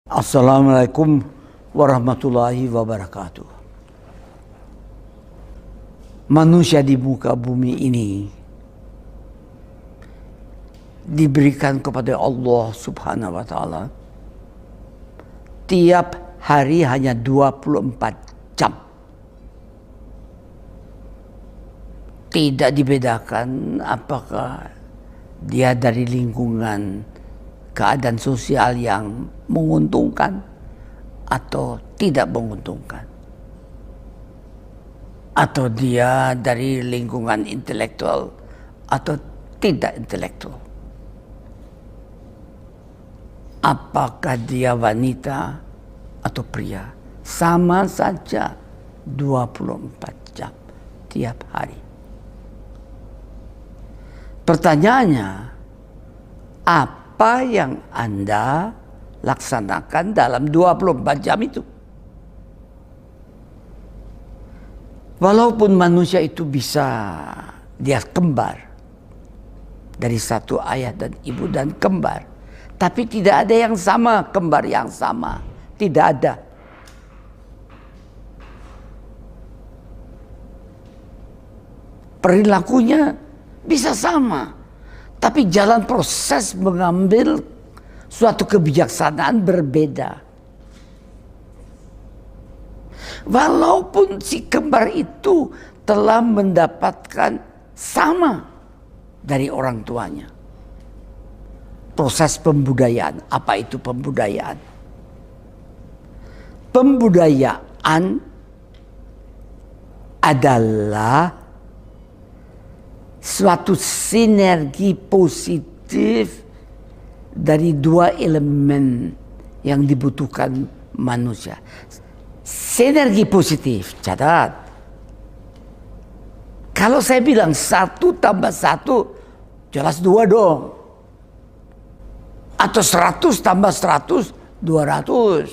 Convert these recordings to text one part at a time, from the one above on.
Assalamualaikum warahmatullahi wabarakatuh. Manusia di muka bumi ini diberikan kepada Allah Subhanahu wa Ta'ala tiap hari hanya 24 jam. Tidak dibedakan apakah dia dari lingkungan keadaan sosial yang menguntungkan atau tidak menguntungkan, atau dia dari lingkungan intelektual atau tidak intelektual, apakah dia wanita atau pria, sama saja 24 jam tiap hari. Pertanyaannya, apa yang Anda laksanakan dalam 24 jam itu? Walaupun manusia itu bisa dia kembar dari satu ayah dan ibu dan kembar, tapi tidak ada yang sama, kembar yang sama, tidak ada. Perilakunya bisa sama, tapi jalan proses mengambil suatu kebijaksanaan berbeda. Walaupun si kembar itu telah mendapatkan sama dari orang tuanya. Proses pembudayaan. Apa itu pembudayaan? Pembudayaan adalah suatu sinergi positif dari dua elemen yang dibutuhkan manusia. Sinergi positif, catat. Kalau saya bilang 1 tambah 1, jelas 2 dong. Atau 100 tambah 100, 200.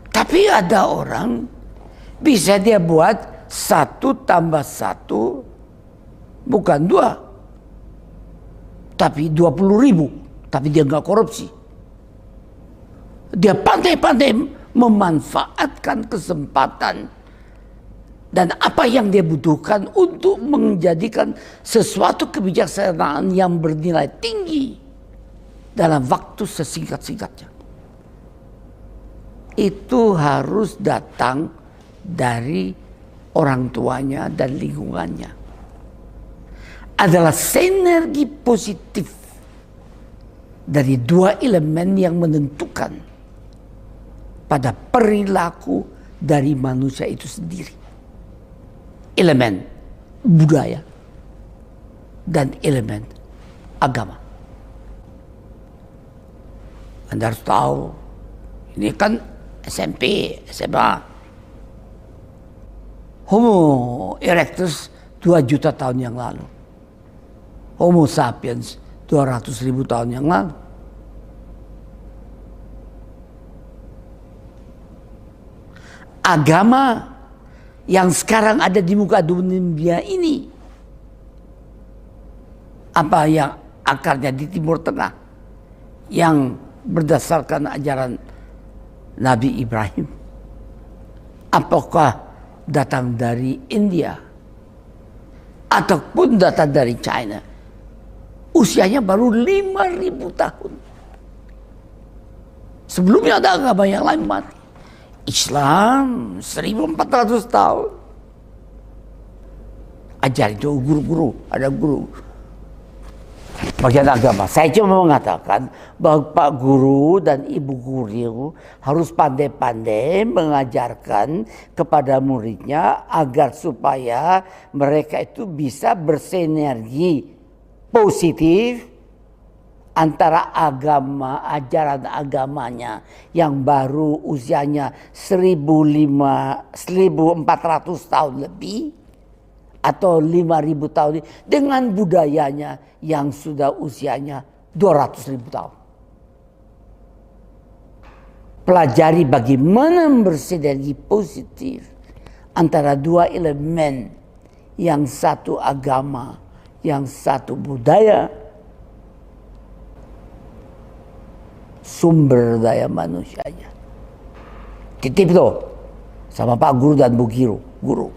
Tapi ada orang bisa dia buat 1 tambah 1 bukan 2, tapi 20.000. Tapi dia nggak korupsi. Dia pandai-pandai memanfaatkan kesempatan dan apa yang dia butuhkan untuk menjadikan sesuatu kebijaksanaan yang bernilai tinggi dalam waktu sesingkat-singkatnya. Itu harus datang dari orang tuanya dan lingkungannya. Adalah sinergi positif dari dua elemen yang menentukan pada perilaku dari manusia itu sendiri. Elemen budaya dan elemen agama. Anda harus tahu, ini kan SMP, SMA. Homo erectus 2 juta tahun yang lalu. Homo sapiens 200.000 tahun yang lalu. Agama yang sekarang ada di muka dunia ini, apa yang akarnya di Timur Tengah, yang berdasarkan ajaran Nabi Ibrahim, apakah datang dari India ataupun datang dari China? Usianya baru 5.000 tahun. Sebelumnya ada agama yang lain mati. Islam 1.400 tahun. Ajar itu guru-guru, ada guru bagian agama. Saya cuma mengatakan bahwa Pak Guru dan Ibu Guru harus pandai-pandai mengajarkan kepada muridnya agar supaya mereka itu bisa bersinergi positif antara agama, ajaran agamanya yang baru usianya 1.400 tahun lebih atau 5.000 tahun dengan budayanya yang sudah usianya 200.000 tahun. Pelajari bagaimana bersinergi positif antara dua elemen, yang satu agama, yang satu budaya, sumber daya manusianya. Titip tuh sama Pak Guru dan Bu Guru.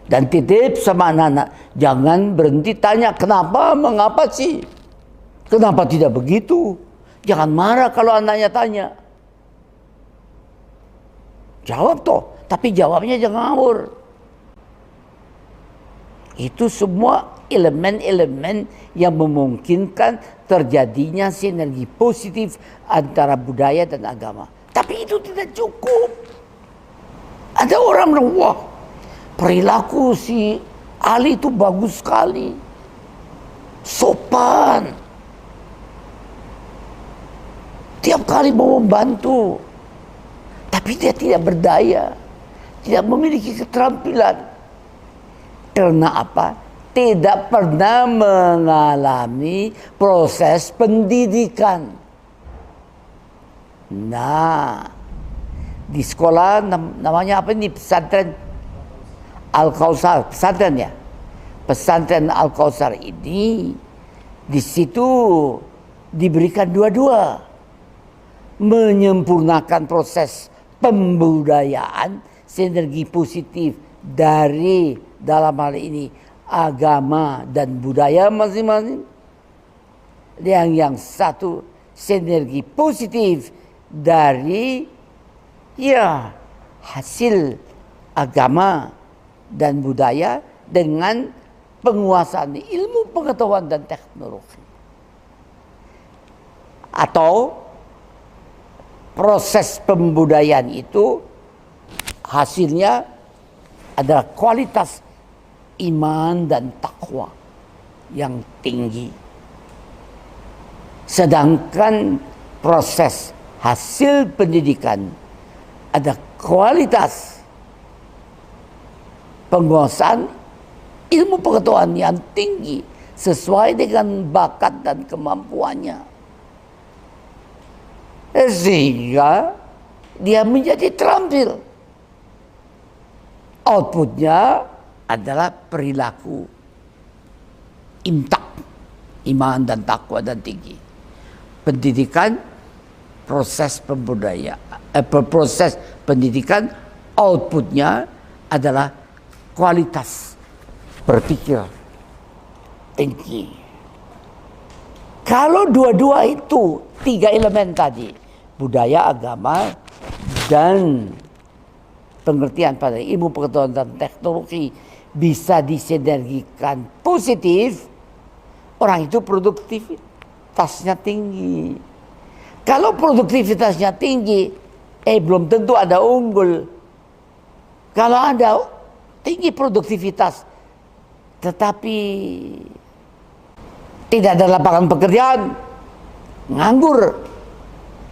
Dan titip sama anak-anak, jangan berhenti tanya kenapa, mengapa sih? Kenapa tidak begitu? Jangan marah kalau anaknya tanya. Jawab toh, tapi jawabnya jangan ngawur. Itu semua elemen-elemen yang memungkinkan terjadinya sinergi positif antara budaya dan agama. Tapi itu tidak cukup. Ada orang bilang, wah, perilaku si Ali itu bagus sekali. Sopan. Tiap kali mau membantu. Tapi dia tidak berdaya. Tidak memiliki keterampilan. Karena apa? Tidak pernah mengalami proses pendidikan. Nah, di sekolah namanya apa ini? Pesantren Al-Kausar, pesantren ya. Pesantren Al-Kausar ini di situ diberikan dua-dua. Menyempurnakan proses pembudayaan, sinergi positif dari dalam hal ini agama dan budaya masing-masing. Yang satu sinergi positif dari ya hasil agama dan budaya dengan penguasaan ilmu pengetahuan dan teknologi. Atau proses pembudayaan itu hasilnya adalah kualitas iman dan takwa yang tinggi. Sedangkan proses hasil pendidikan ada kualitas penguasaan ilmu pengetahuan yang tinggi sesuai dengan bakat dan kemampuannya. Sehingga dia menjadi terampil. Outputnya adalah perilaku imtak, iman dan takwa dan tinggi. Pendidikan, proses proses pendidikan, outputnya adalah kualitas berpikir tinggi. Kalau dua-dua itu, tiga elemen tadi, budaya, agama, dan pengertian pada ilmu pengetahuan dan teknologi bisa disinergikan positif, orang itu produktivitasnya tinggi. Kalau produktivitasnya tinggi, belum tentu ada unggul. Kalau ada tinggi produktivitas, tetapi tidak ada lapangan pekerjaan, nganggur,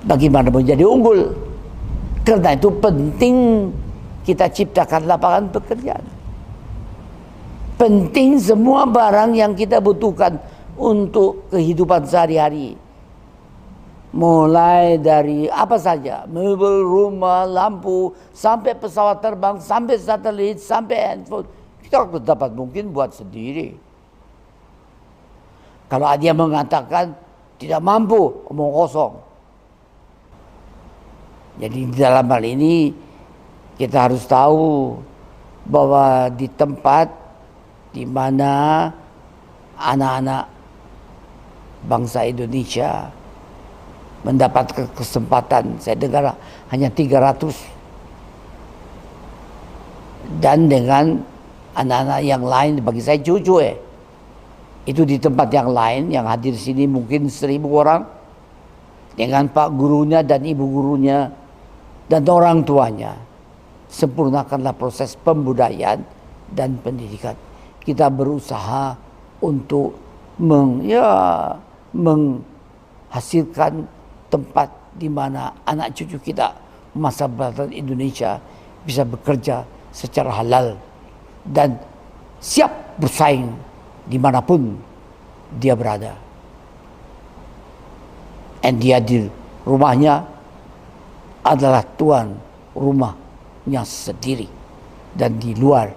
bagaimana menjadi unggul? Karena itu penting kita ciptakan lapangan pekerjaan. Penting semua barang yang kita butuhkan untuk kehidupan sehari-hari. Mulai dari apa saja, mebel, rumah, lampu, sampai pesawat terbang, sampai satelit, sampai handphone. Kita dapat mungkin buat sendiri. Kalau dia mengatakan tidak mampu, omong kosong. Jadi dalam hal ini kita harus tahu bahwa di tempat di mana anak-anak bangsa Indonesia mendapatkan kesempatan, saya dengar hanya 300, dan dengan anak-anak yang lain, bagi saya cucu itu di tempat yang lain yang hadir di sini mungkin 1000 orang, dengan pak gurunya dan ibu gurunya dan orang tuanya. Sempurnakanlah proses pembudayaan dan pendidikan. Kita berusaha untuk menghasilkan tempat di mana anak cucu kita masa depan Indonesia bisa bekerja secara halal dan siap bersaing dimanapun dia berada. Dan dia di rumahnya adalah tuan rumahnya sendiri, dan di luar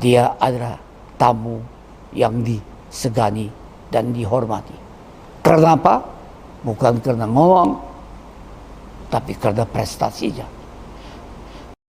dia adalah tamu yang disegani dan dihormati. Karena apa? Bukan karena ngomong, tapi karena prestasinya.